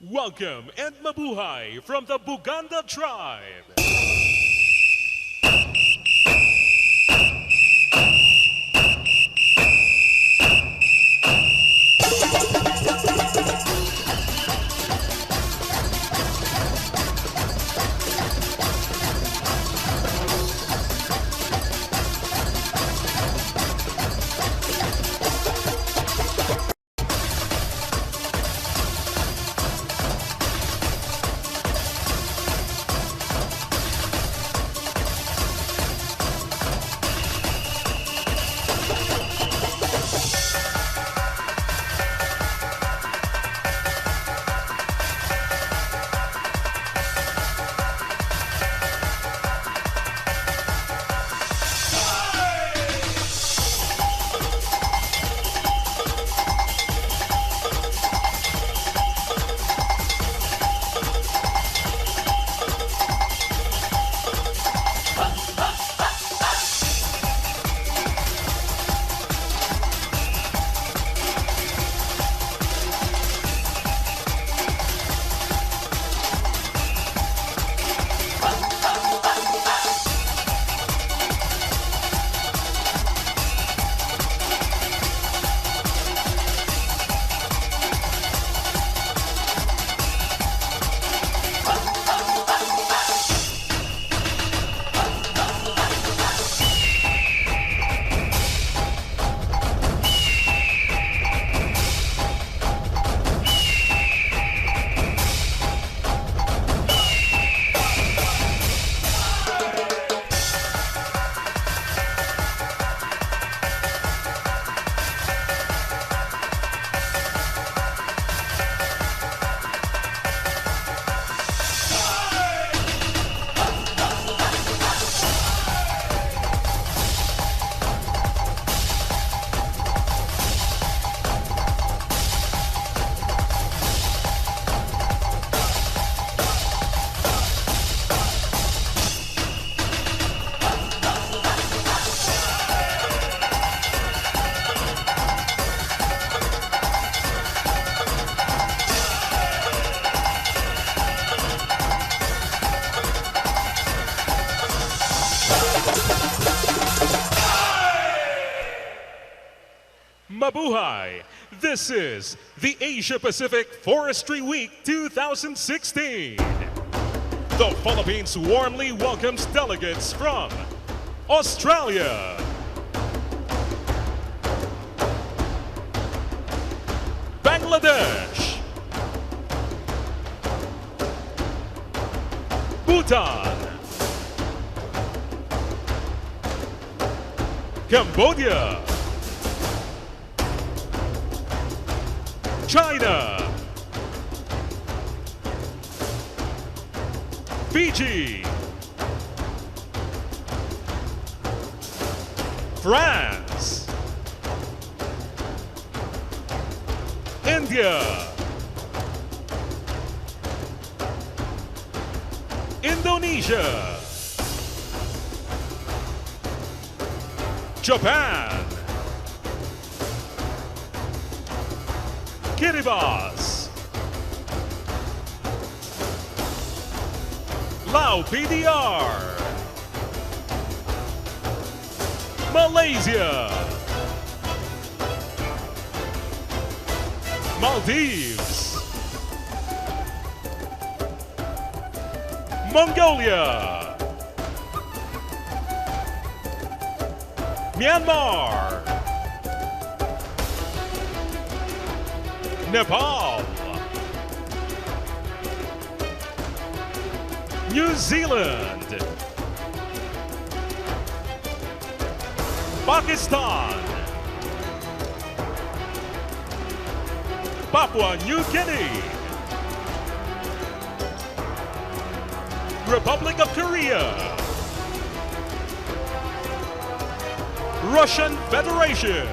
Welcome and mabuhay from the Buganda tribe. Mabuhay! This is the Asia-Pacific Forestry Week 2016. The Philippines warmly welcomes delegates from Australia, Bangladesh, Bhutan, Cambodia, China, Fiji, France, India, Indonesia, Japan, Kiribati, Lao PDR, Malaysia, Maldives, Mongolia, Myanmar, Nepal, New Zealand, Pakistan, Papua New Guinea, Republic of Korea, Russian Federation,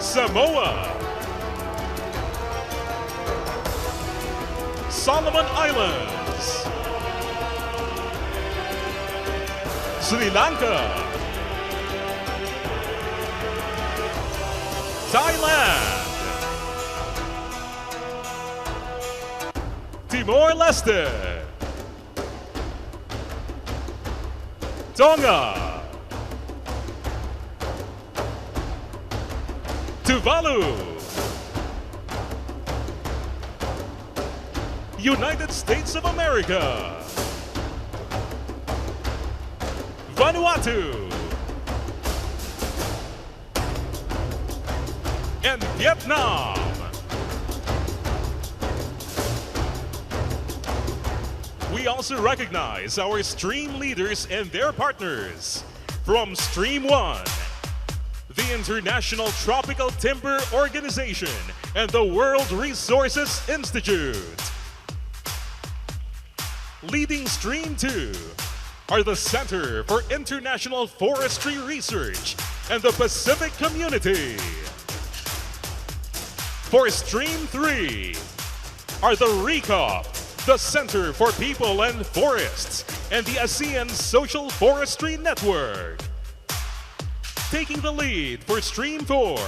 Samoa, Solomon Islands, Sri Lanka, Thailand, Timor-Leste, Tonga, Tuvalu, United States of America, Vanuatu, and Vietnam. We also recognize our stream leaders and their partners. From Stream 1, the International Tropical Timber Organization and the World Resources Institute. Leading Stream 2 are the Center for International Forestry Research and the Pacific Community. For Stream 3 are the RECOP, the Center for People and Forests, and the ASEAN Social Forestry Network. Taking the lead for Stream 4,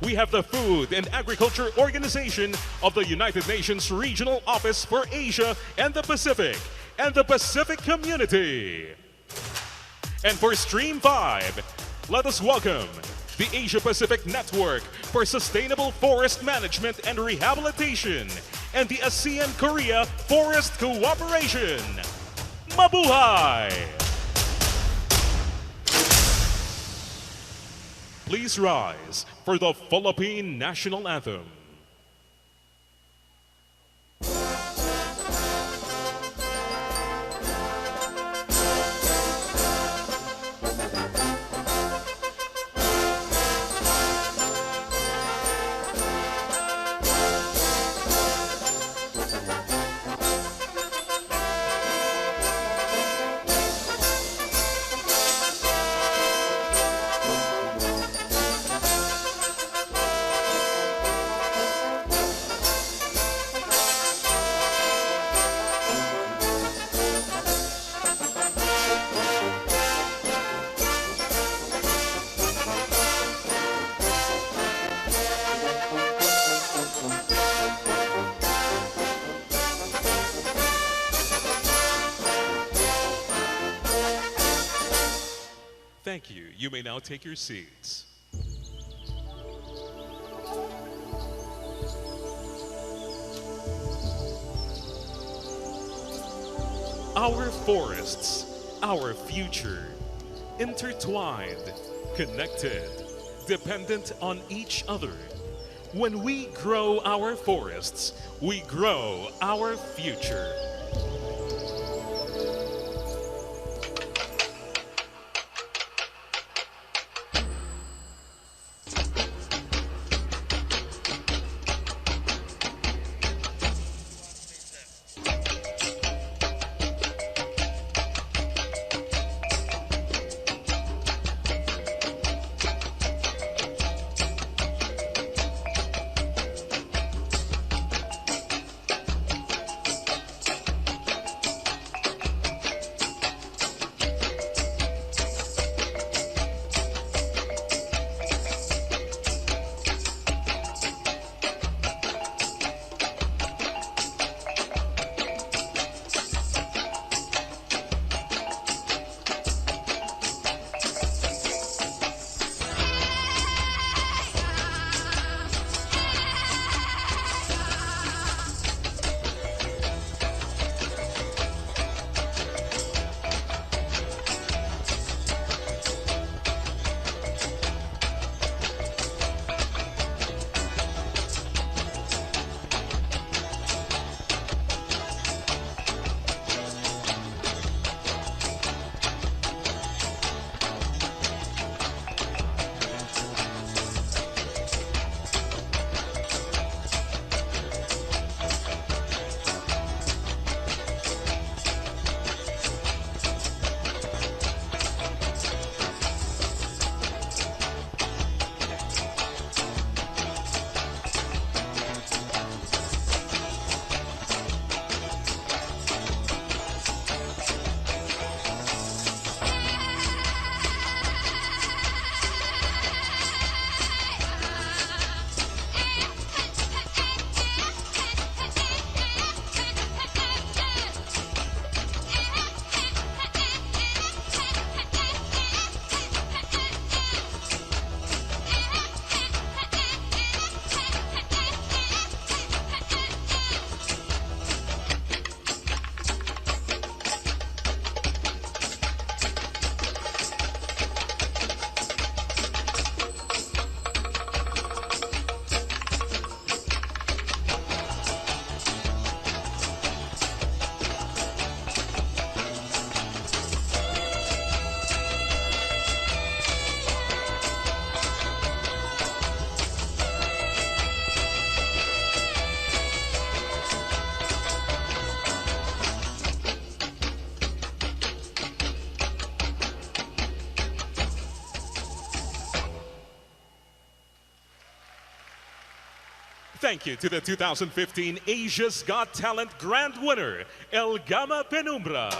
we have the Food and Agriculture Organization of the United Nations Regional Office for Asia and the Pacific Community. And for Stream 5, let us welcome the Asia-Pacific Network for Sustainable Forest Management and Rehabilitation and the ASEAN-Korea Forest Cooperation. Mabuhay! Please rise for the Philippine National Anthem. Thank you. You may now take your seats. Our forests, our future, intertwined, connected, dependent on each other. When we grow our forests, we grow our future. Thank you to the 2015 Asia's Got Talent Grand Winner, El Gama Penumbra.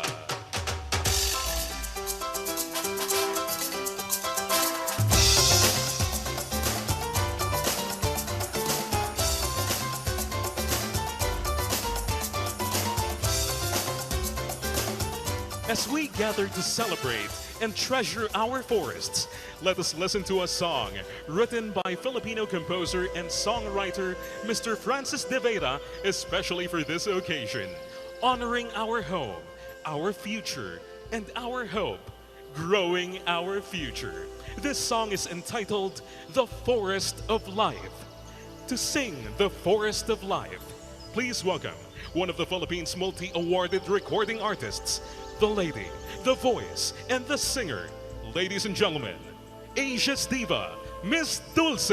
As we gather to celebrate and treasure our forests, let us listen to a song written by Filipino composer and songwriter Mr. Francis De Vera, especially for this occasion, honoring our home, our future, and our hope, growing our future. This song is entitled The Forest of Life. To sing The Forest of Life, please welcome one of the Philippines' multi-awarded recording artists, the lady, the voice, and the singer. Ladies and gentlemen, Asia's diva, Miss Dulce.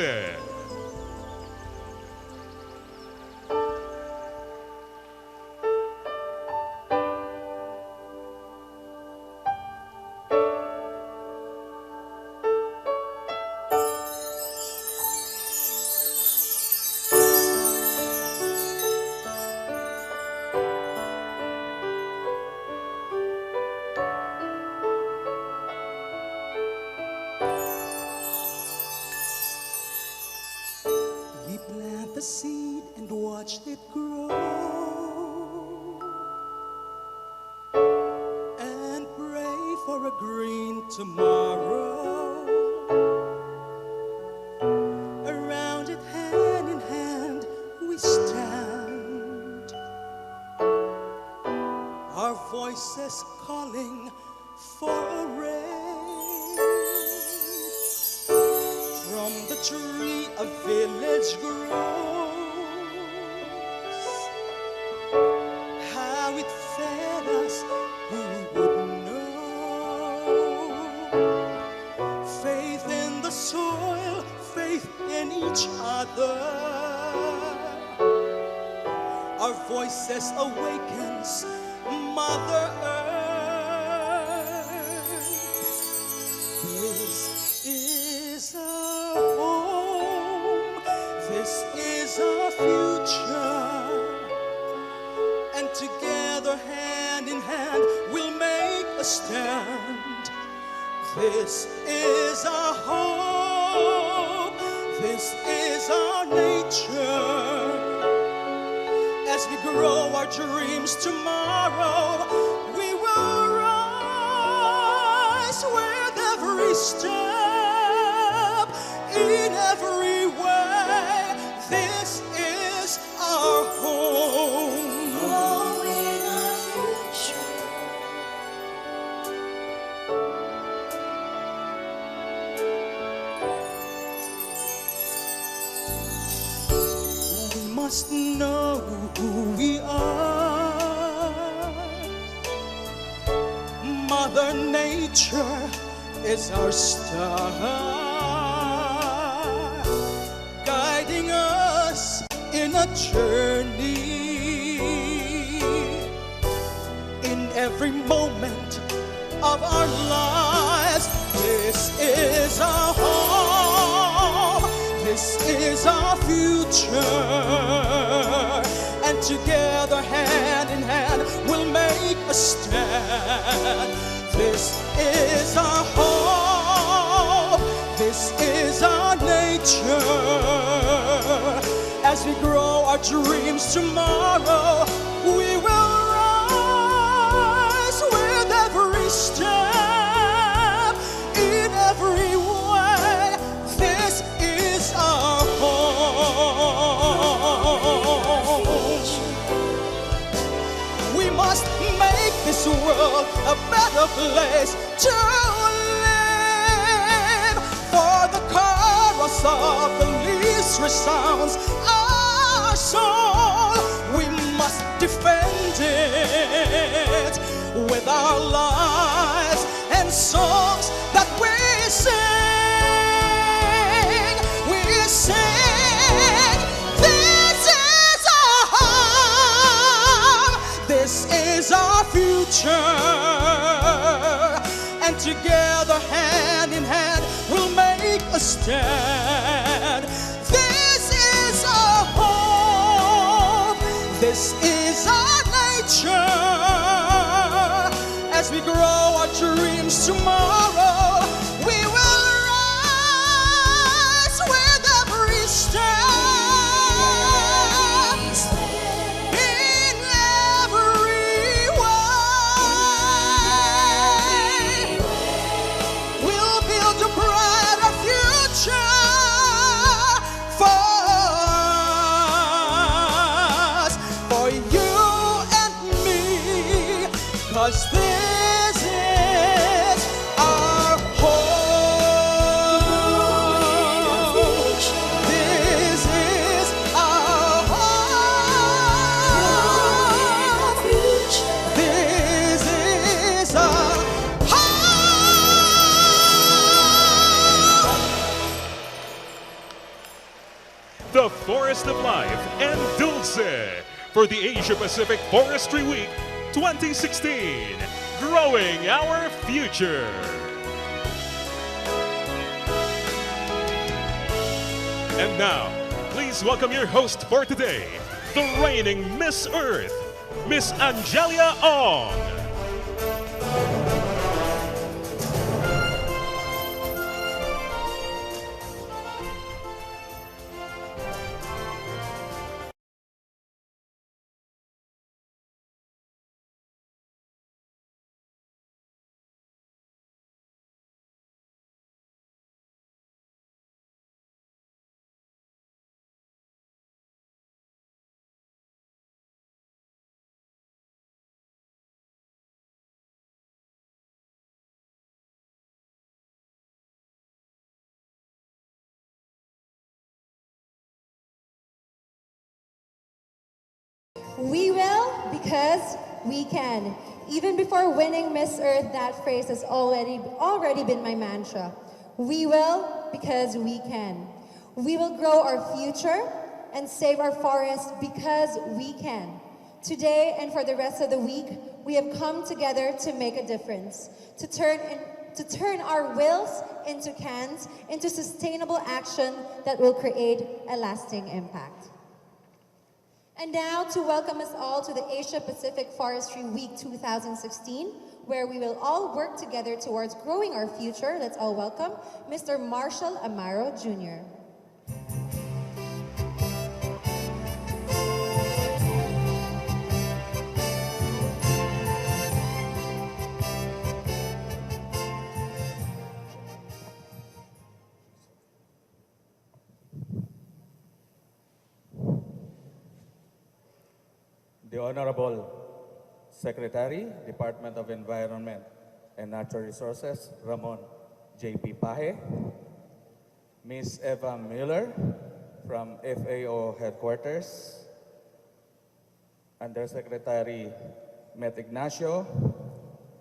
Plant the seed and watch it grow, and pray for a green tomorrow. Around it, hand in hand, we stand, our voices calling for a rain. From the tree a village grows, how it fed us, who would know? Faith in the soil, faith in each other, our voices awakens Mother Earth. This is our home, this is our future, and together hand in hand we'll make a stand. This is our hope, this is our nature. As we grow our dreams tomorrow, we will rise with every step, in every way. This is our home. Growing our future. We must know who we are. Mother Nature is our star, guiding us in a journey. In every moment of our lives, this is our home, this is our future, and together hand in hand we'll make a stand. This is our hope, this is our nature. As we grow our dreams tomorrow, we will rise with every step, in every way. This is our home. We must make this world a better place to live. For the chorus of the leaves resounds our soul. We must defend it with our lives and songs that we sing. We sing. This is our home. This is our future, and together hand in hand we'll make a stand. This is our home. This is our nature. As we grow our dreams tomorrow, we will rise with every step. In every way, we'll build a brighter future for us, for you and me, 'cause this is our home. This is our home. This is our home. The Forest of Life and Dulce for the Asia-Pacific Forestry Week 2016, growing our future. And now, please welcome your host for today, the reigning Miss Earth, Miss Angelia Ong. We will because we can. Even before winning Miss Earth, that phrase has already been my mantra. We will because we can. We will grow our future and save our forests because we can. Today and for the rest of the week, we have come together to make a difference, to turn our wills into cans, into sustainable action that will create a lasting impact. And now to welcome us all to the Asia-Pacific Forestry Week 2016, where we will all work together towards growing our future. Let's all welcome Mr. Marshall Amaro Jr. The Honorable Secretary, Department of Environment and Natural Resources, Ramon J.P. Pahe, Ms. Eva Miller from FAO Headquarters, Undersecretary Met Ignacio,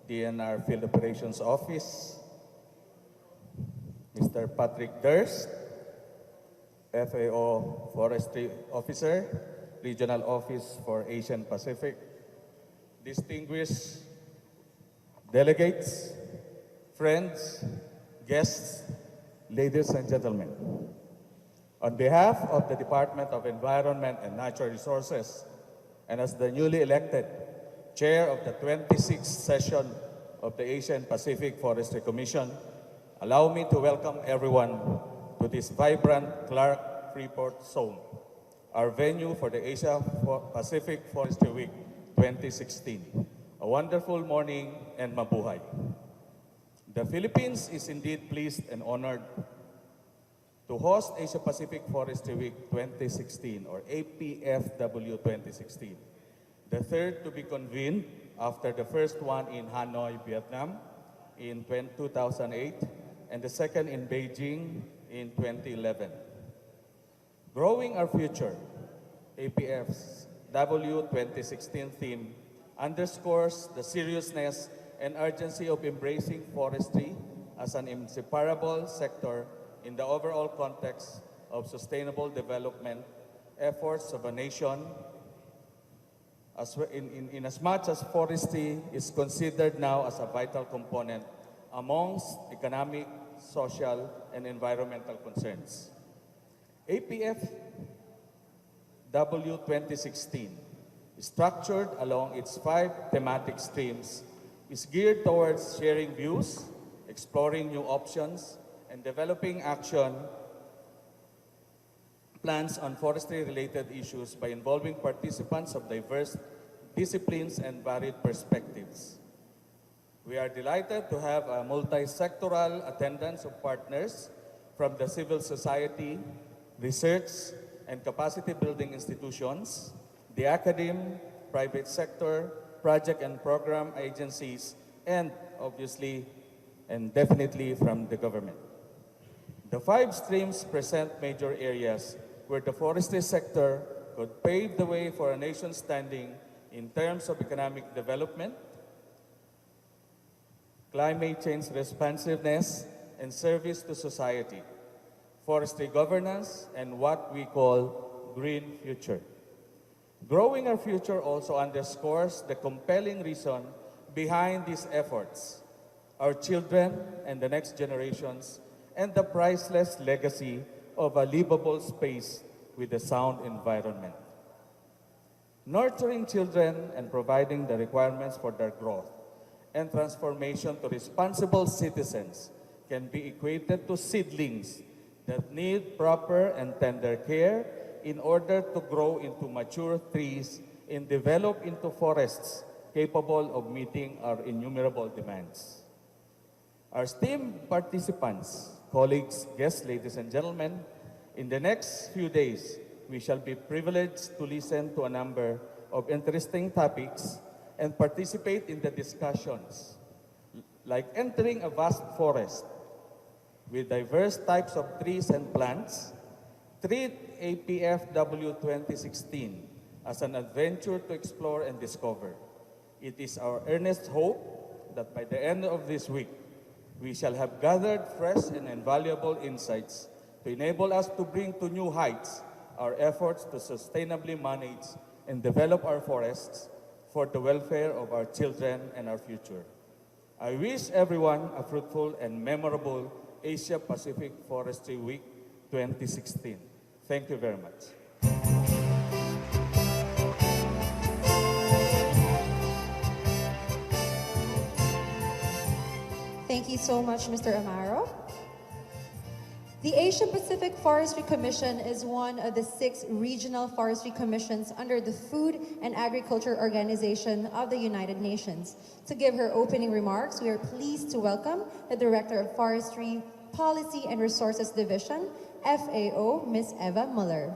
DNR Field Operations Office, Mr. Patrick Durst, FAO Forestry Officer, Regional Office for Asian Pacific, distinguished delegates, friends, guests, ladies and gentlemen. On behalf of the Department of Environment and Natural Resources, and as the newly elected Chair of the 26th session of the Asian Pacific Forestry Commission, allow me to welcome everyone to this vibrant Clark Freeport Zone, our venue for the Asia-Pacific Forestry Week 2016. A wonderful morning and mabuhay. The Philippines is indeed pleased and honored to host Asia-Pacific Forestry Week 2016, or APFW2016, the third to be convened after the first one in Hanoi, Vietnam in 2008, and the second in Beijing in 2011. Growing Our Future, APF's W2016 theme underscores the seriousness and urgency of embracing forestry as an inseparable sector in the overall context of sustainable development efforts of a nation, in as much as forestry is considered now as a vital component amongst economic, social, and environmental concerns. APF W2016 structured along its 5 thematic streams, is geared towards sharing views, exploring new options, and developing action plans on forestry-related issues by involving participants of diverse disciplines and varied perspectives. We are delighted to have a multi-sectoral attendance of partners from the civil society, research, and capacity-building institutions, the academe, private sector, project and program agencies, and obviously and definitely from the government. The 5 streams present major areas where the forestry sector could pave the way for a nation's standing in terms of economic development, climate change responsiveness, and service to society, forestry governance, and what we call green future. Growing our future also underscores the compelling reason behind these efforts, our children and the next generations, and the priceless legacy of a livable space with a sound environment. Nurturing children and providing the requirements for their growth and transformation to responsible citizens can be equated to seedlings that need proper and tender care in order to grow into mature trees and develop into forests capable of meeting our innumerable demands. Our esteemed participants, colleagues, guests, ladies and gentlemen, in the next few days, we shall be privileged to listen to a number of interesting topics and participate in the discussions, like entering a vast forest with diverse types of trees and plants. Treat APFW2016 as an adventure to explore and discover. It is our earnest hope that by the end of this week, we shall have gathered fresh and invaluable insights to enable us to bring to new heights our efforts to sustainably manage and develop our forests for the welfare of our children and our future. I wish everyone a fruitful and memorable Asia-Pacific Forestry Week 2016. Thank you very much. Thank you so much, Mr. Amaro. The Asia-Pacific Forestry Commission is one of the 6 regional forestry commissions under the Food and Agriculture Organization of the United Nations. To give her opening remarks, we are pleased to welcome the Director of Forestry, Policy and Resources Division, FAO, Ms. Eva Muller.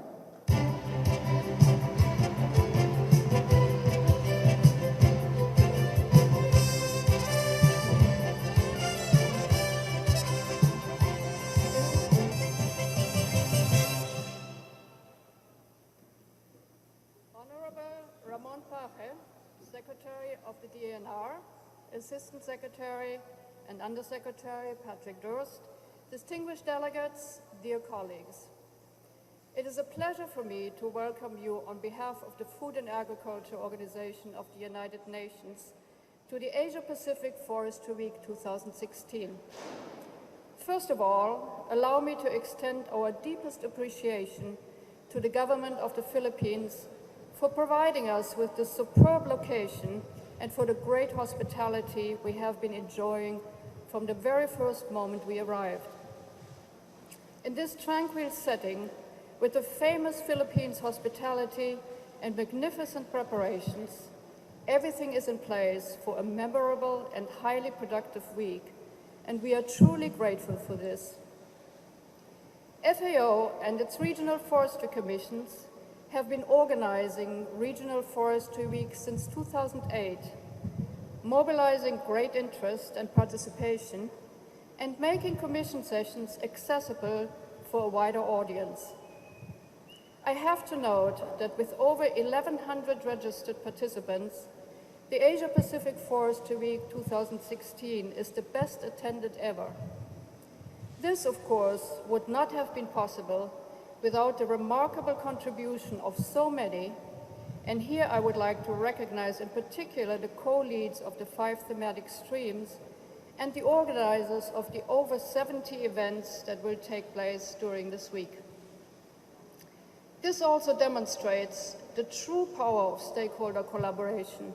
Secretary of the DNR, Assistant Secretary and Undersecretary Patrick Durst, distinguished delegates, dear colleagues. It is a pleasure for me to welcome you on behalf of the Food and Agriculture Organization of the United Nations to the Asia-Pacific Forestry Week 2016. First of all, allow me to extend our deepest appreciation to the government of the Philippines for providing us with this superb location and for the great hospitality we have been enjoying from the very first moment we arrived. In this tranquil setting, with the famous Philippines hospitality and magnificent preparations, everything is in place for a memorable and highly productive week, and we are truly grateful for this. FAO and its regional forestry commissions have been organizing Regional Forestry Week since 2008, mobilizing great interest and participation, and making commission sessions accessible for a wider audience. I have to note that with over 1,100 registered participants, the Asia-Pacific Forestry Week 2016 is the best attended ever. This, of course, would not have been possible without the remarkable contribution of so many, and here I would like to recognize in particular the co-leads of the 5 thematic streams and the organizers of the over 70 events that will take place during this week. This also demonstrates the true power of stakeholder collaboration,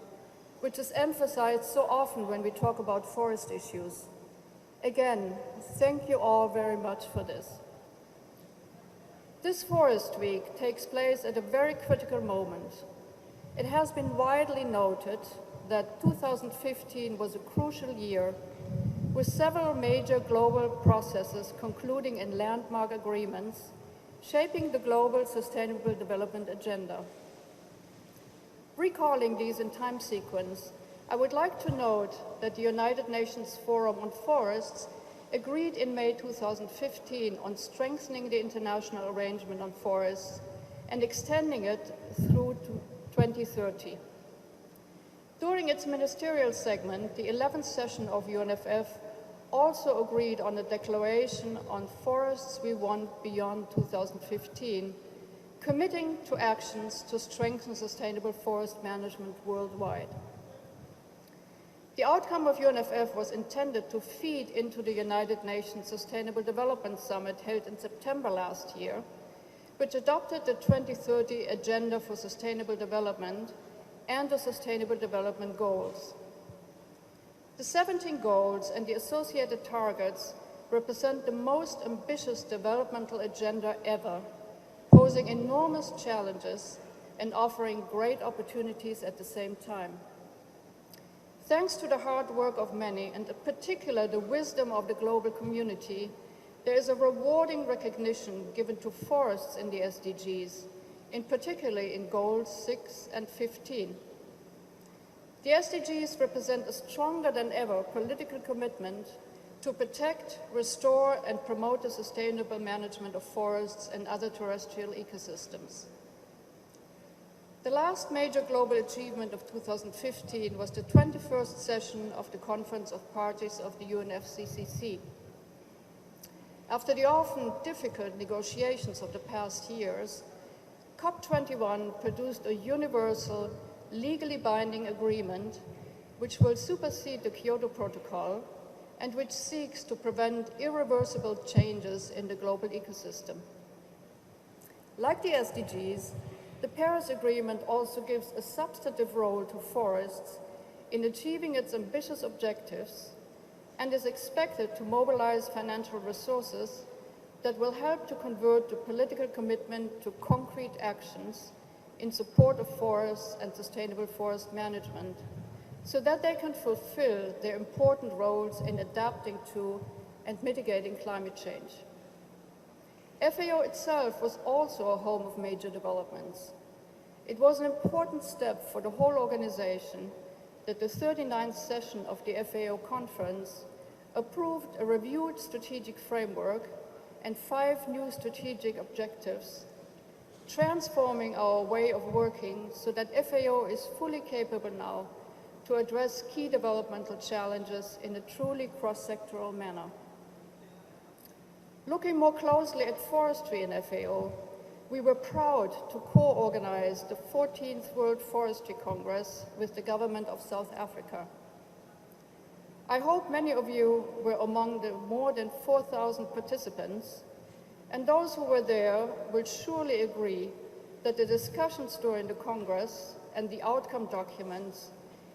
which is emphasized so often when we talk about forest issues. Again, thank you all very much for this. This Forest Week takes place at a very critical moment. It has been widely noted that 2015 was a crucial year, with several major global processes concluding in landmark agreements, shaping the global sustainable development agenda. Recalling these in time sequence, I would like to note that the United Nations Forum on Forests agreed in May 2015 on strengthening the international arrangement on forests and extending it through to 2030. During its ministerial segment, the 11th session of UNFF also agreed on a declaration on forests we want beyond 2015, committing to actions to strengthen sustainable forest management worldwide. The outcome of UNFF was intended to feed into the United Nations Sustainable Development Summit held in September last year, which adopted the 2030 Agenda for Sustainable Development and the Sustainable Development Goals. The 17 goals and the associated targets represent the most ambitious developmental agenda ever, posing enormous challenges and offering great opportunities at the same time. Thanks to the hard work of many, and in particular the wisdom of the global community, there is a rewarding recognition given to forests in the SDGs, in particular in Goals 6 and 15. The SDGs represent a stronger than ever political commitment to protect, restore, and promote the sustainable management of forests and other terrestrial ecosystems. The last major global achievement of 2015 was the 21st session of the Conference of Parties of the UNFCCC. After the often difficult negotiations of the past years, COP21 produced a universal, legally binding agreement which will supersede the Kyoto Protocol and which seeks to prevent irreversible changes in the global ecosystem. Like the SDGs, the Paris Agreement also gives a substantive role to forests in achieving its ambitious objectives and is expected to mobilize financial resources that will help to convert the political commitment to concrete actions in support of forests and sustainable forest management, so that they can fulfill their important roles in adapting to and mitigating climate change. FAO itself was also a home of major developments. It was an important step for the whole organization that the 39th session of the FAO conference approved a reviewed strategic framework and 5 new strategic objectives, transforming our way of working so that FAO is fully capable now to address key developmental challenges in a truly cross-sectoral manner. Looking more closely at forestry in FAO, we were proud to co-organize the 14th World Forestry Congress with the government of South Africa. I hope many of you were among the more than 4,000 participants, and those who were there will surely agree that the discussions during the Congress and the outcome documents,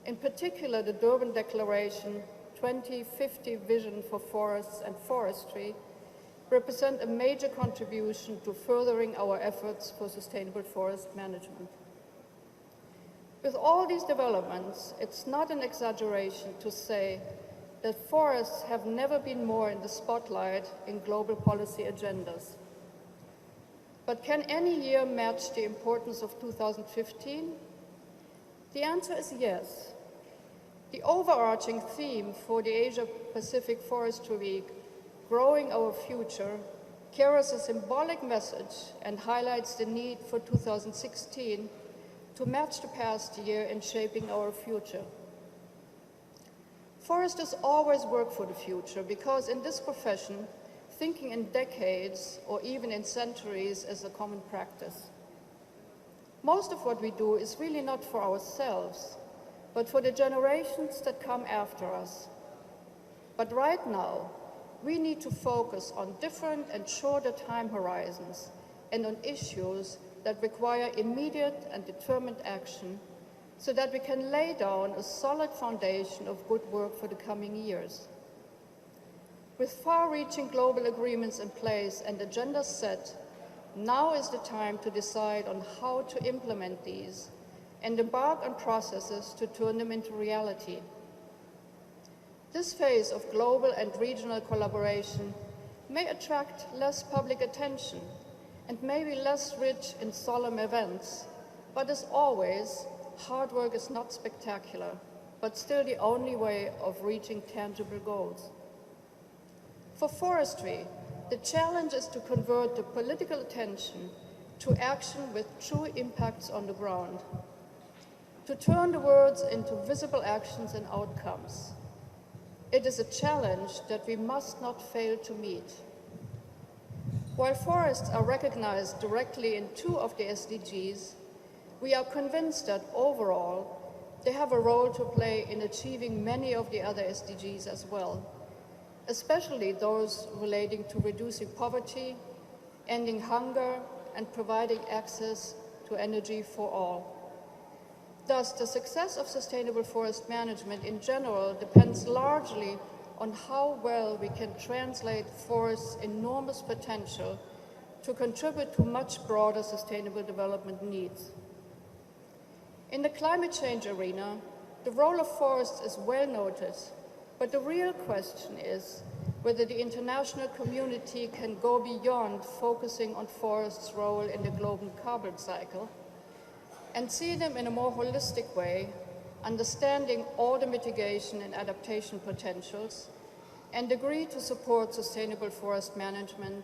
in particular the Durban Declaration 2050 Vision for Forests and Forestry, represent a major contribution to furthering our efforts for sustainable forest management. With all these developments, it's not an exaggeration to say that forests have never been more in the spotlight in global policy agendas. But can any year match the importance of 2015? The answer is yes. The overarching theme for the Asia-Pacific Forestry Week, Growing Our Future, carries a symbolic message and highlights the need for 2016 to match the past year in shaping our future. Foresters always work for the future because in this profession, thinking in decades or even in centuries is a common practice. Most of what we do is really not for ourselves, but for the generations that come after us. But right now, we need to focus on different and shorter time horizons and on issues that require immediate and determined action so that we can lay down a solid foundation of good work for the coming years. With far-reaching global agreements in place and agendas set, now is the time to decide on how to implement these and embark on processes to turn them into reality. This phase of global and regional collaboration may attract less public attention and may be less rich in solemn events, but as always, hard work is not spectacular, but still the only way of reaching tangible goals. For forestry, the challenge is to convert the political attention to action with true impacts on the ground, to turn the words into visible actions and outcomes. It is a challenge that we must not fail to meet. While forests are recognized directly in 2 of the SDGs, we are convinced that overall, they have a role to play in achieving many of the other SDGs as well, especially those relating to reducing poverty, ending hunger, and providing access to energy for all. Thus, the success of sustainable forest management in general depends largely on how well we can translate forests' enormous potential to contribute to much broader sustainable development needs. In the climate change arena, the role of forests is well noted, but the real question is whether the international community can go beyond focusing on forests' role in the global carbon cycle and see them in a more holistic way, understanding all the mitigation and adaptation potentials, and agree to support sustainable forest management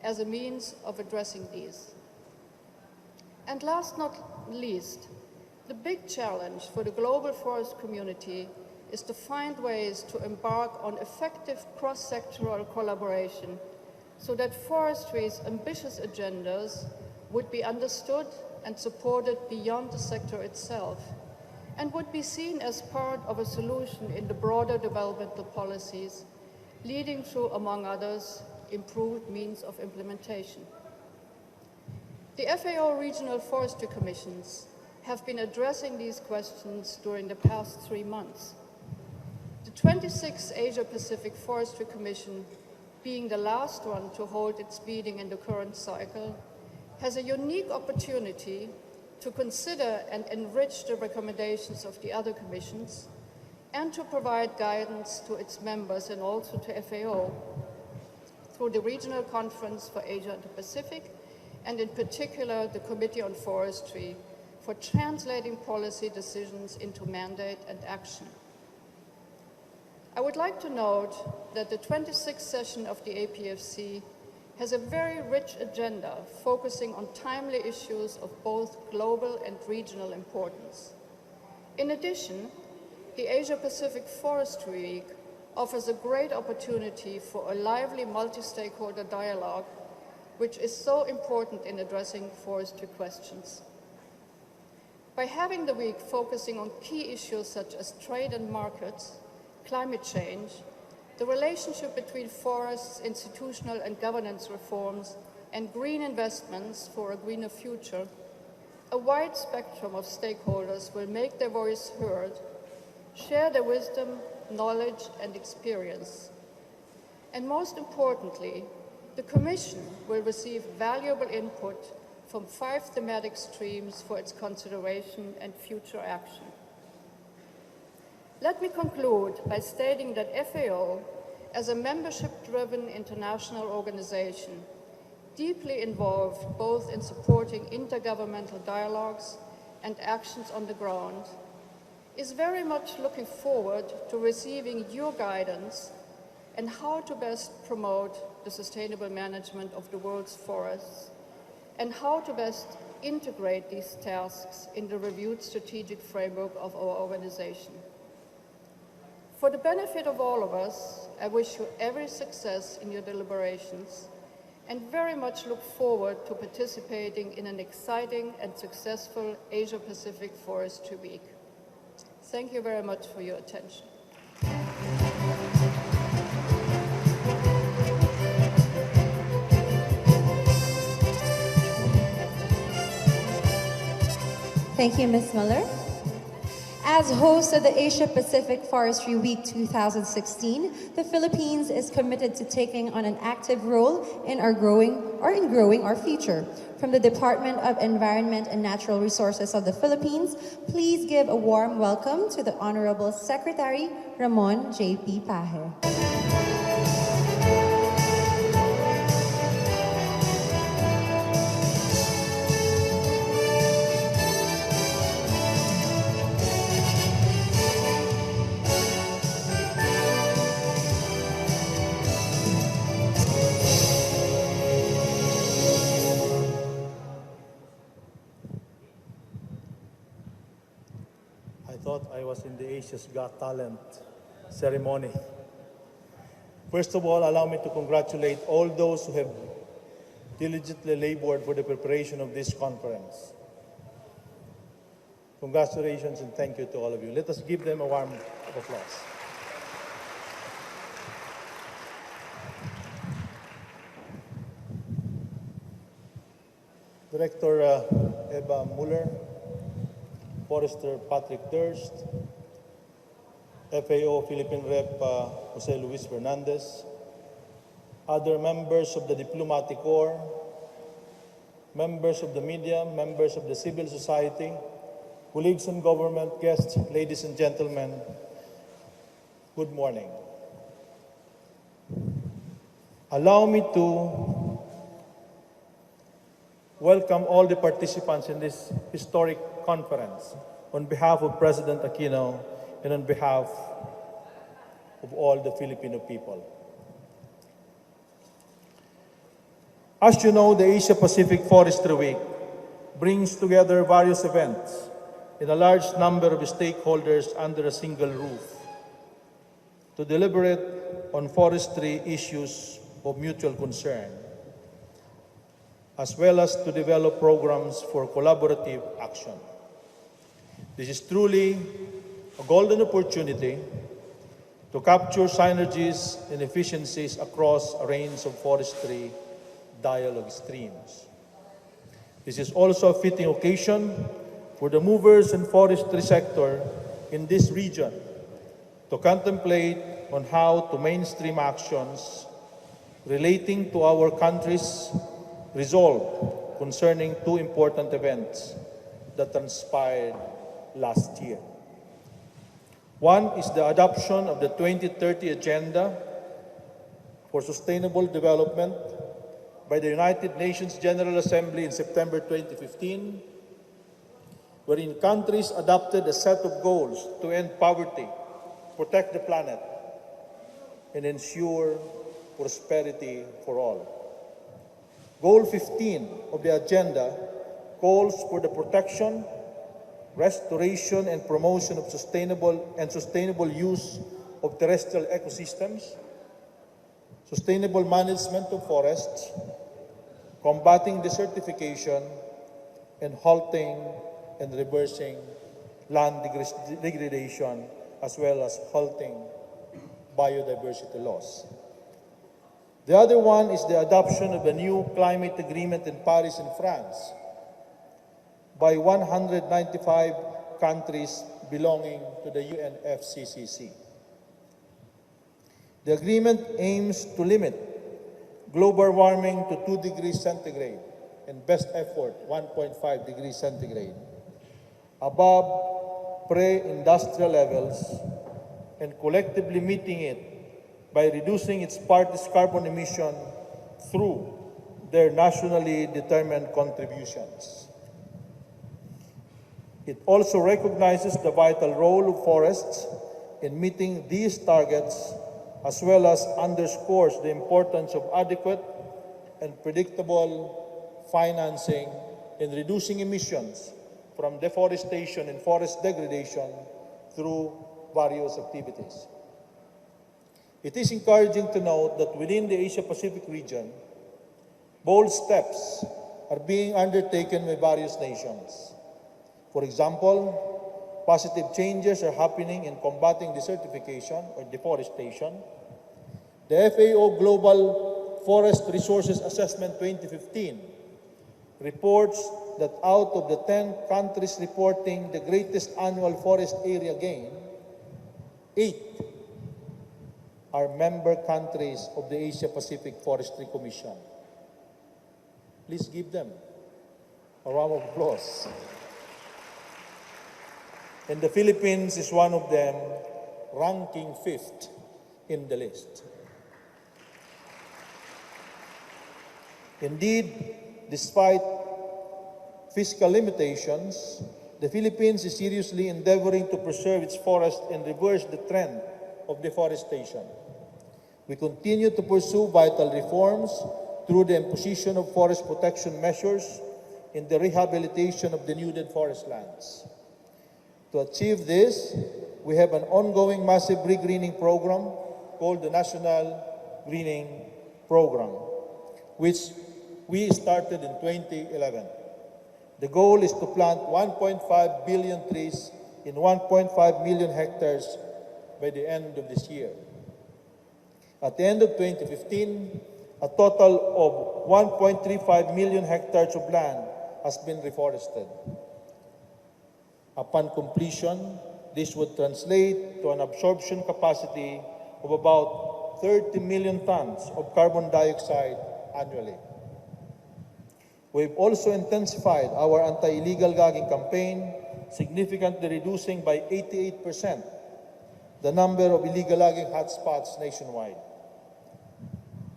as a means of addressing these. And last not least, the big challenge for the global forest community is to find ways to embark on effective cross-sectoral collaboration so that forestry's ambitious agendas would be understood and supported beyond the sector itself, and would be seen as part of a solution in the broader developmental policies, leading to, among others, improved means of implementation. The FAO Regional Forestry Commissions have been addressing these questions during the past 3 months. The 26th Asia-Pacific Forestry Commission, being the last one to hold its meeting in the current cycle, has a unique opportunity to consider and enrich the recommendations of the other commissions and to provide guidance to its members and also to FAO through the Regional Conference for Asia and the Pacific, and in particular the Committee on Forestry, for translating policy decisions into mandate and action. I would like to note that the 26th session of the APFC has a very rich agenda focusing on timely issues of both global and regional importance. In addition, the Asia-Pacific Forestry Week offers a great opportunity for a lively multi-stakeholder dialogue, which is so important in addressing forestry questions. By having the week focusing on key issues such as trade and markets, climate change, the relationship between forests, institutional and governance reforms, and green investments for a greener future, a wide spectrum of stakeholders will make their voice heard, share their wisdom, knowledge, and experience. And most importantly, the Commission will receive valuable input from 5 thematic streams for its consideration and future action. Let me conclude by stating that FAO, as a membership-driven international organization, deeply involved both in supporting intergovernmental dialogues and actions on the ground, is very much looking forward to receiving your guidance on how to best promote the sustainable management of the world's forests and how to best integrate these tasks in the reviewed strategic framework of our organization. For the benefit of all of us, I wish you every success in your deliberations and very much look forward to participating in an exciting and successful Asia-Pacific Forestry Week. Thank you very much for your attention. Thank you, Ms. Miller. As host of the Asia-Pacific Forestry Week 2016, the Philippines is committed to taking on an active role in growing our future. From the Department of Environment and Natural Resources of the Philippines, please give a warm welcome to the Honorable Secretary Ramon J.P. Paje. I thought I was in the Asia's Got Talent ceremony. First of all, allow me to congratulate all those who have diligently labored for the preparation of this conference. Congratulations and thank you to all of you. Let us give them a warm applause. Director Eva Muller, Forester Patrick Durst, FAO Philippine Rep Jose Luis Fernandez, other members of the diplomatic corps, members of the media, members of the civil society, colleagues in government, guests, ladies and gentlemen, good morning. Allow me to welcome all the participants in this historic conference on behalf of President Aquino and on behalf of all the Filipino people. As you know, the Asia-Pacific Forestry Week brings together various events and a large number of stakeholders under a single roof to deliberate on forestry issues of mutual concern, as well as to develop programs for collaborative action. This is truly a golden opportunity to capture synergies and efficiencies across a range of forestry dialogue streams. This is also a fitting occasion for the movers and forestry sector in this region to contemplate on how to mainstream actions relating to our country's resolve concerning two important events that transpired last year. One is the adoption of the 2030 Agenda for Sustainable Development by the United Nations General Assembly in September 2015, wherein countries adopted a set of goals to end poverty, protect the planet, and ensure prosperity for all. Goal 15 of the agenda calls for the protection, restoration, and promotion of sustainable use of terrestrial ecosystems, sustainable management of forests, combating desertification, and halting and reversing land degradation, as well as halting biodiversity loss. The other one is the adoption of a new climate agreement in Paris in France by 195 countries belonging to the UNFCCC. The agreement aims to limit global warming to 2 degrees centigrade and best effort 1.5 degrees centigrade above pre-industrial levels and collectively meeting it by reducing its parties' carbon emission through their nationally determined contributions. It also recognizes the vital role of forests in meeting these targets, as well as underscores the importance of adequate and predictable financing in reducing emissions from deforestation and forest degradation through various activities. It is encouraging to note that within the Asia-Pacific region, bold steps are being undertaken by various nations. For example, positive changes are happening in combating desertification or deforestation. The FAO Global Forest Resources Assessment 2015 reports that out of the 10 countries reporting the greatest annual forest area gain, 8 are member countries of the Asia-Pacific Forestry Commission. Please give them a round of applause. And the Philippines is one of them, ranking 5th in the list. Indeed, despite fiscal limitations, the Philippines is seriously endeavoring to preserve its forest and reverse the trend of deforestation. We continue to pursue vital reforms through the imposition of forest protection measures in the rehabilitation of denuded forest lands. To achieve this, we have an ongoing massive regreening program called the National Greening Program, which we started in 2011. The goal is to plant 1.5 billion trees in 1.5 million hectares by the end of this year. At the end of 2015, a total of 1.35 million hectares of land has been reforested. Upon completion, this would translate to an absorption capacity of about 30 million tons of carbon dioxide annually. We've also intensified our anti-illegal logging campaign, significantly reducing by 88% the number of illegal logging hotspots nationwide.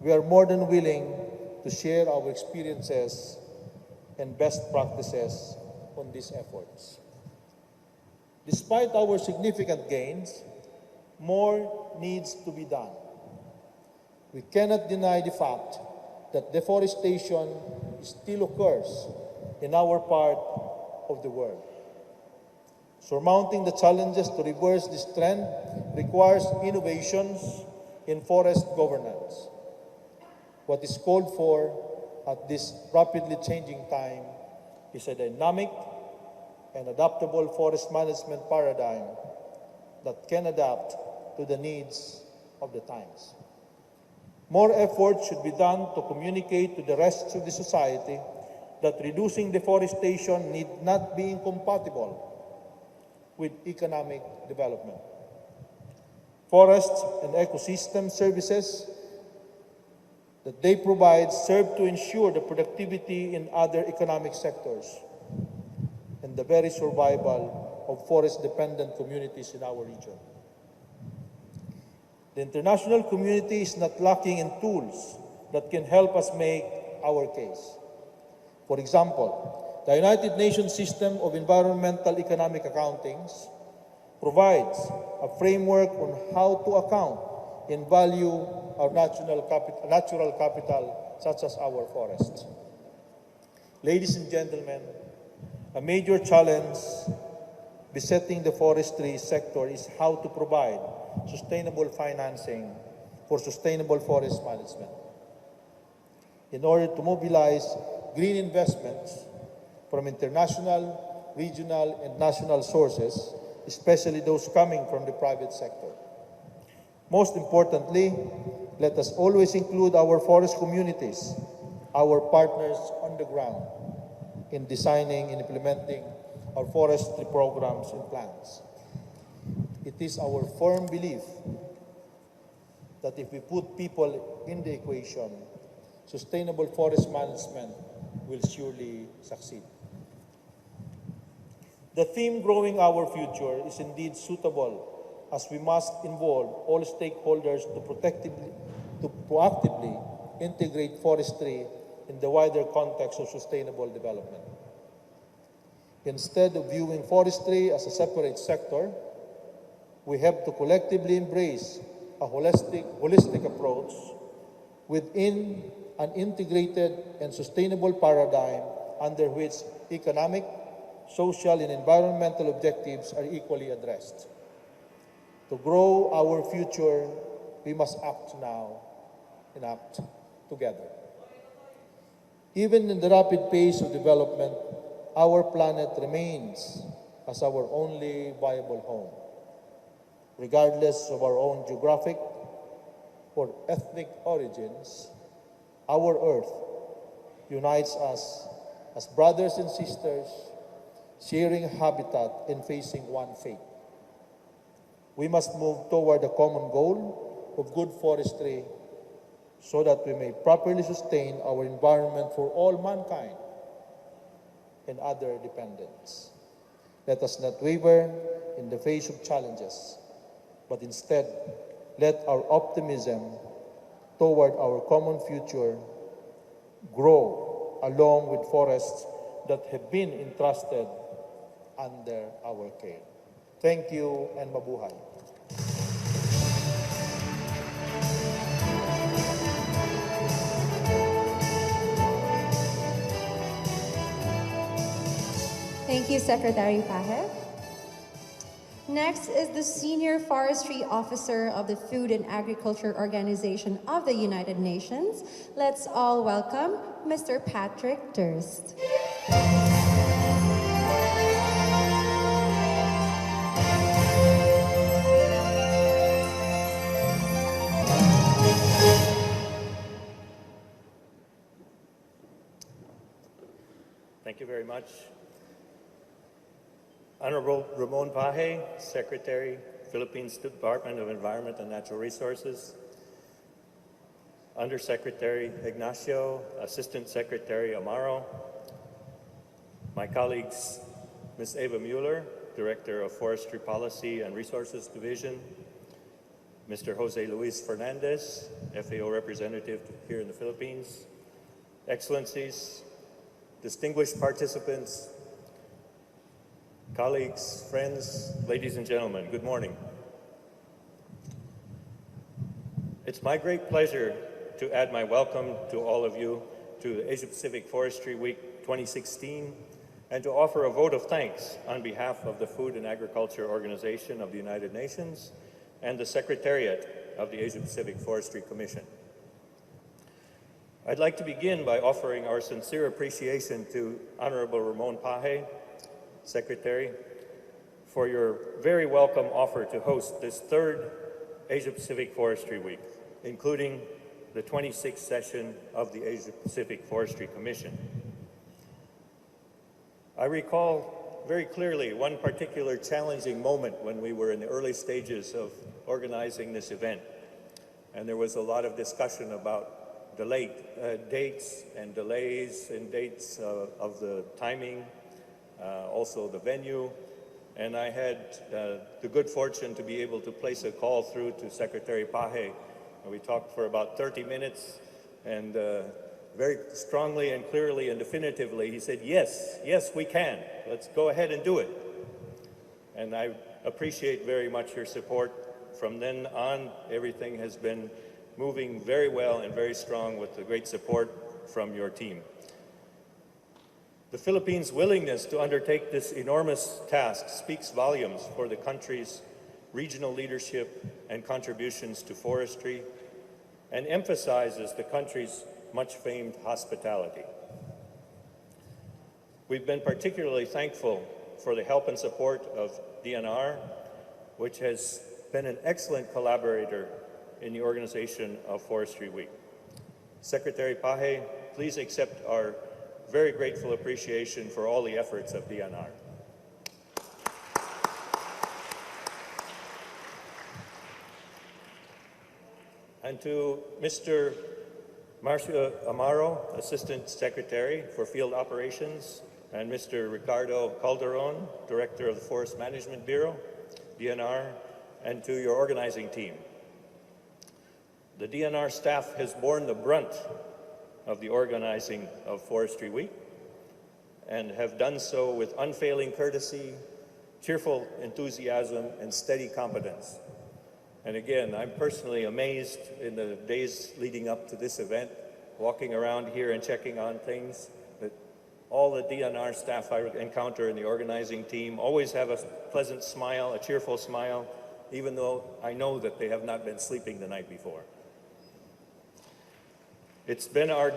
We are more than willing to share our experiences and best practices on these efforts. Despite our significant gains, more needs to be done. We cannot deny the fact that deforestation still occurs in our part of the world. Surmounting the challenges to reverse this trend requires innovations in forest governance. What is called for at this rapidly changing time is a dynamic and adaptable forest management paradigm that can adapt to the needs of the times. More effort should be done to communicate to the rest of the society that reducing deforestation need not be incompatible with economic development. Forests and ecosystem services that they provide serve to ensure the productivity in other economic sectors and the very survival of forest-dependent communities in our region. The international community is not lacking in tools that can help us make our case. For example, the United Nations System of Environmental Economic Accountings provides a framework on how to account and value our natural capital, such as our forests. Ladies and gentlemen, a major challenge besetting the forestry sector is how to provide sustainable financing for sustainable forest management. In order to mobilize green investments from international, regional, and national sources, especially those coming from the private sector. Most importantly, let us always include our forest communities, our partners on the ground, in designing and implementing our forestry programs and plans. It is our firm belief that if we put people in the equation, sustainable forest management will surely succeed. The theme "Growing Our Future" is indeed suitable, as we must involve all stakeholders to proactively integrate forestry in the wider context of sustainable development. Instead of viewing forestry as a separate sector, we have to collectively embrace a holistic approach within an integrated and sustainable paradigm under which economic, social, and environmental objectives are equally addressed. To grow our future, we must act now and act together. Even in the rapid pace of development, our planet remains as our only viable home. Regardless of our own geographic or ethnic origins, our Earth unites us as brothers and sisters, sharing habitat and facing one fate. We must move toward the common goal of good forestry so that we may properly sustain our environment for all mankind and other dependents. Let us not waver in the face of challenges, but instead let our optimism toward our common future grow along with forests that have been entrusted under our care. Thank you and mabuhay. Thank you, Secretary Paje. Next is the Senior Forestry Officer of the Food and Agriculture Organization of the United Nations. Let's all welcome Mr. Patrick Durst. Thank you very much. Honorable Ramon Paje, Secretary, Philippines Department of Environment and Natural Resources, Undersecretary Ignacio, Assistant Secretary Amaro, my colleagues, Ms. Eva Mueller, Director of Forestry Policy and Resources Division, Mr. Jose Luis Fernandez, FAO representative here in the Philippines, Excellencies, distinguished participants, colleagues, friends, ladies and gentlemen, good morning. It's my great pleasure to add my welcome to all of you to the Asia-Pacific Forestry Week 2016 and to offer a vote of thanks on behalf of the Food and Agriculture Organization of the United Nations and the Secretariat of the Asia-Pacific Forestry Commission. I'd like to begin by offering our sincere appreciation to Honorable Ramon Paje, Secretary, for your very welcome offer to host this third Asia-Pacific Forestry Week, including the 26th session of the Asia-Pacific Forestry Commission. I recall very clearly one particular challenging moment when we were in the early stages of organizing this event, and there was a lot of discussion about dates and delays in dates of the timing, also the venue, and I had the good fortune to be able to place a call through to Secretary Paje, and we talked for about 30 minutes, and very strongly and clearly and definitively he said, yes, we can, let's go ahead and do it. And I appreciate very much your support. From then on, everything has been moving very well and very strong with the great support from your team. The Philippines' willingness to undertake this enormous task speaks volumes for the country's regional leadership and contributions to forestry and emphasizes the country's much-famed hospitality. We've been particularly thankful for the help and support of DNR, which has been an excellent collaborator in the organization of Forestry Week. Secretary Paje, please accept our very grateful appreciation for all the efforts of DNR. And to Mr. Marcio Amaro, Assistant Secretary for Field Operations, and Mr. Ricardo Calderon, Director of the Forest Management Bureau, DNR, and to your organizing team. The DNR staff has borne the brunt of the organizing of Forestry Week and have done so with unfailing courtesy, cheerful enthusiasm, and steady competence. And again, I'm personally amazed in the days leading up to this event, walking around here and checking on things, that all the DNR staff I encounter in the organizing team always have a pleasant smile, a cheerful smile, even though I know that they have not been sleeping the night before. It's been our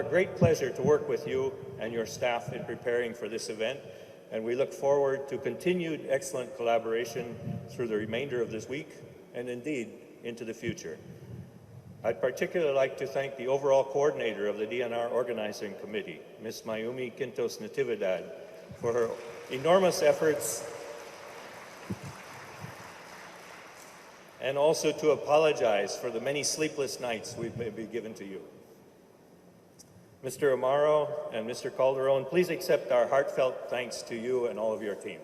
great pleasure to work with you and your staff in preparing for this event, and we look forward to continued excellent collaboration through the remainder of this week and indeed into the future. I'd particularly like to thank the overall coordinator of the DNR Organizing Committee, Ms. Mayumi Quintos Natividad, for her enormous efforts, and also to apologize for the many sleepless nights we've maybe given to you. Mr. Amaro and Mr. Calderon, please accept our heartfelt thanks to you and all of your team.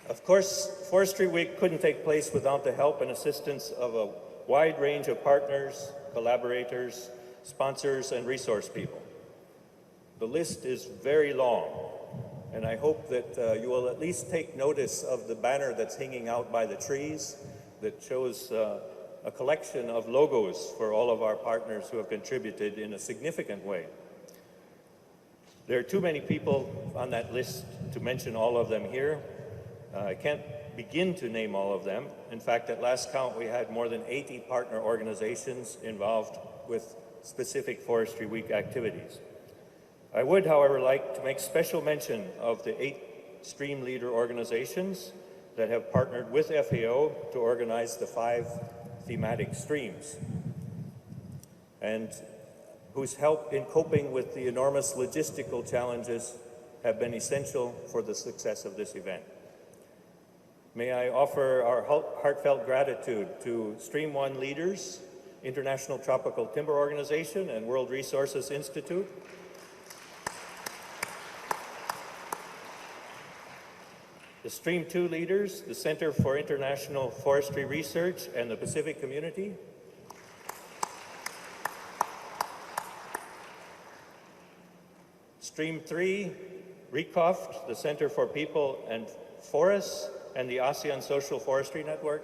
Of course, Forestry Week couldn't take place without the help and assistance of a wide range of partners, collaborators, sponsors, and resource people. The list is very long, and I hope that you will at least take notice of the banner that's hanging out by the trees that shows a collection of logos for all of our partners who have contributed in a significant way. There are too many people on that list to mention all of them here. I can't begin to name all of them. In fact, at last count, we had more than 80 partner organizations involved with specific Forestry Week activities. I would, however, like to make special mention of the 8 stream leader organizations that have partnered with FAO to organize the 5 thematic streams, and whose help in coping with the enormous logistical challenges have been essential for the success of this event. May I offer our heartfelt gratitude to Stream 1 leaders, International Tropical Timber Organization and World Resources Institute, the Stream 2 leaders, the Center for International Forestry Research and the Pacific Community, Stream 3, RECOFT, the Center for People and Forests, and the ASEAN Social Forestry Network.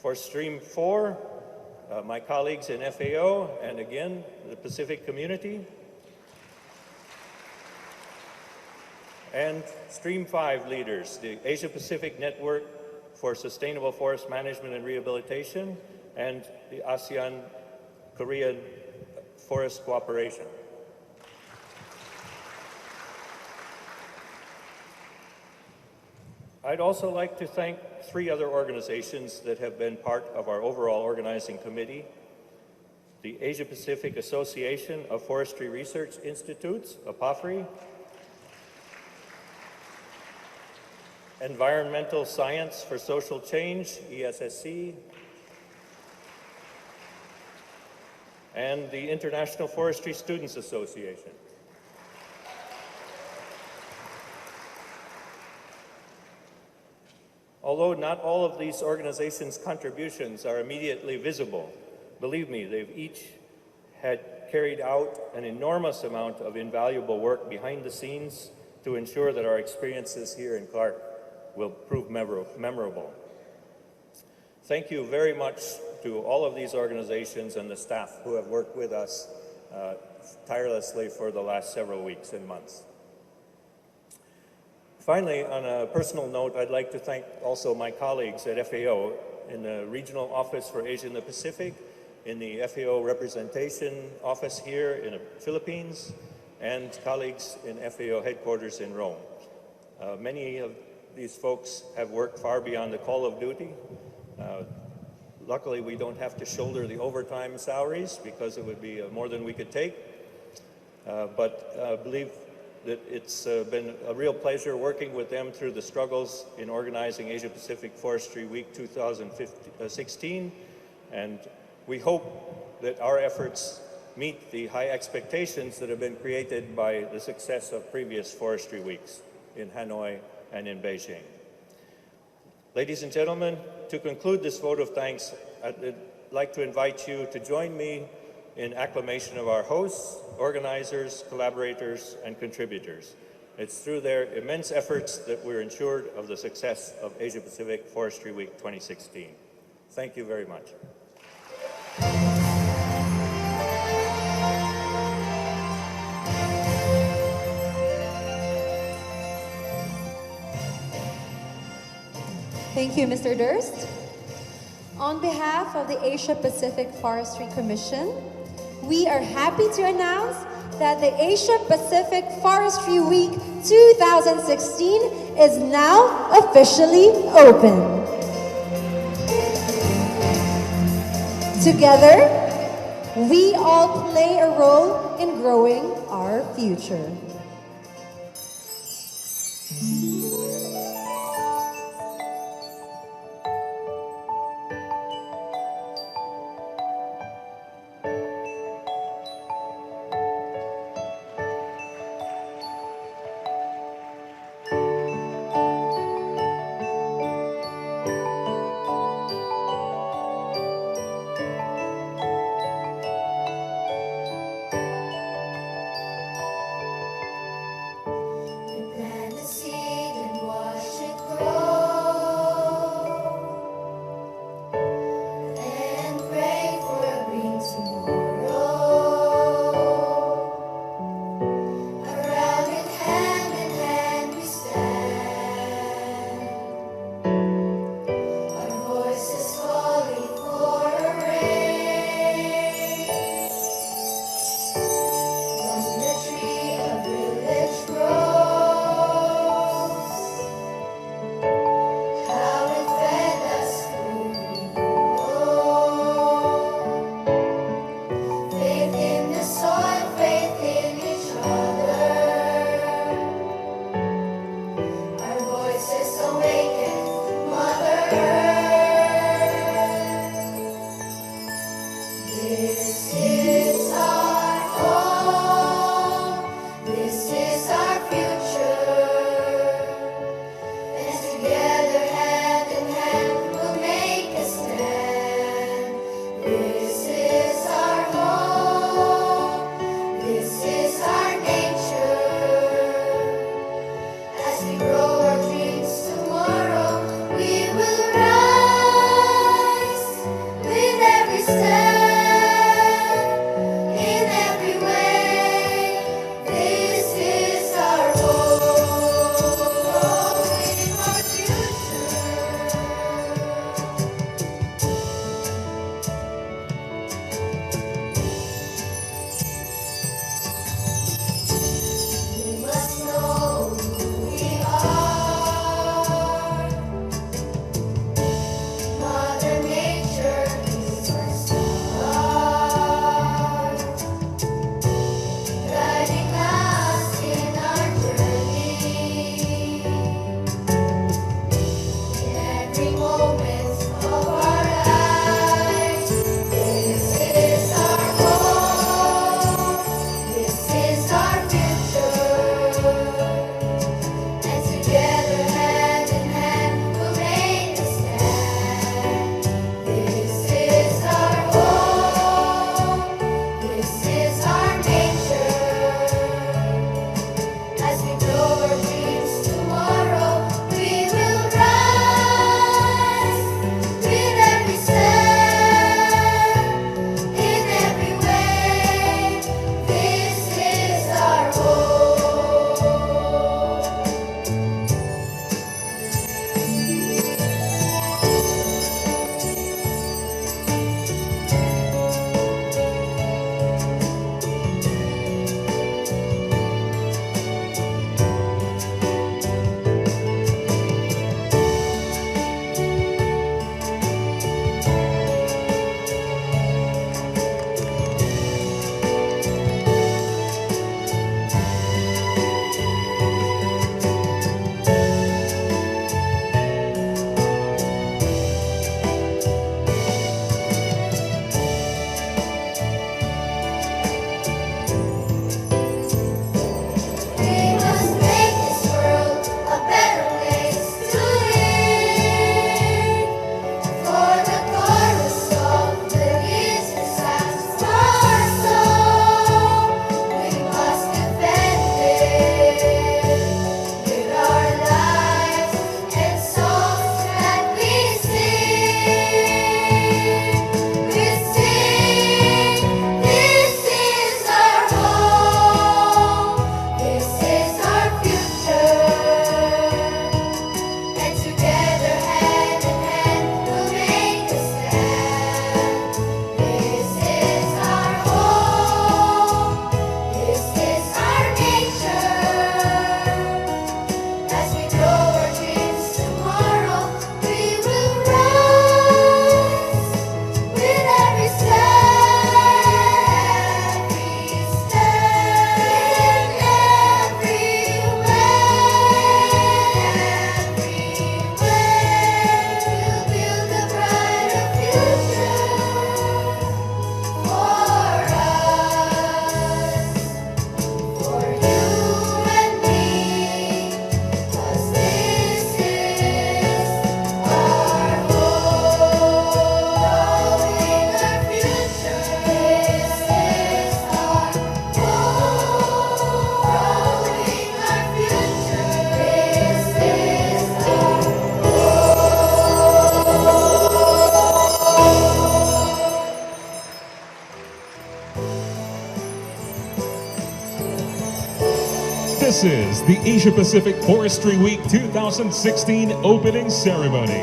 For Stream 4, my colleagues in FAO, and again, the Pacific Community. And Stream 5 leaders, the Asia-Pacific Network for Sustainable Forest Management and Rehabilitation, and the ASEAN-Korean Forest Cooperation. I'd also like to thank 3 other organizations that have been part of our overall organizing committee: the Asia-Pacific Association of Forestry Research Institutes, APFW, Environmental Science for Social Change, ESSC, and the International Forestry Students Association. Although not all of these organizations' contributions are immediately visible, believe me, they've each had carried out an enormous amount of invaluable work behind the scenes to ensure that our experiences here in Clark will prove memorable. Thank you very much to all of these organizations and the staff who have worked with us tirelessly for the last several weeks and months. Finally, on a personal note, I'd like to thank also my colleagues at FAO in the Regional Office for Asia and the Pacific, in the FAO Representation Office here in the Philippines, and colleagues in FAO headquarters in Rome. Many of these folks have worked far beyond the call of duty. Luckily, we don't have to shoulder the overtime salaries because it would be more than we could take. But I believe that it's been a real pleasure working with them through the struggles in organizing Asia-Pacific Forestry Week 2016. And we hope that our efforts meet the high expectations that have been created by the success of previous forestry weeks in Hanoi and in Beijing. Ladies and gentlemen, to conclude this vote of thanks, I'd like to invite you to join me in acclamation of our hosts, organizers, collaborators, and contributors. It's through their immense efforts that we're ensured of the success of Asia-Pacific Forestry Week 2016. Thank you very much. Thank you, Mr. Durst. On behalf of the Asia-Pacific Forestry Commission, we are happy to announce that the Asia-Pacific Forestry Week 2016 is now officially open. Together, we all play a role in growing our future. This is the Asia-Pacific Forestry Week 2016 opening ceremony.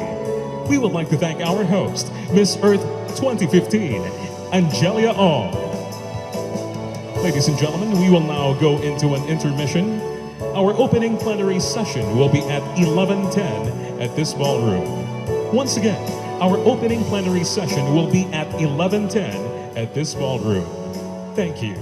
We would like to thank our host, Miss Earth 2015, Angelia Ong. Ladies and gentlemen, we will now go into an intermission. Our opening plenary session will be at 11:10 at this ballroom. Once again, our opening plenary session will be at 11:10 at this ballroom. Thank you.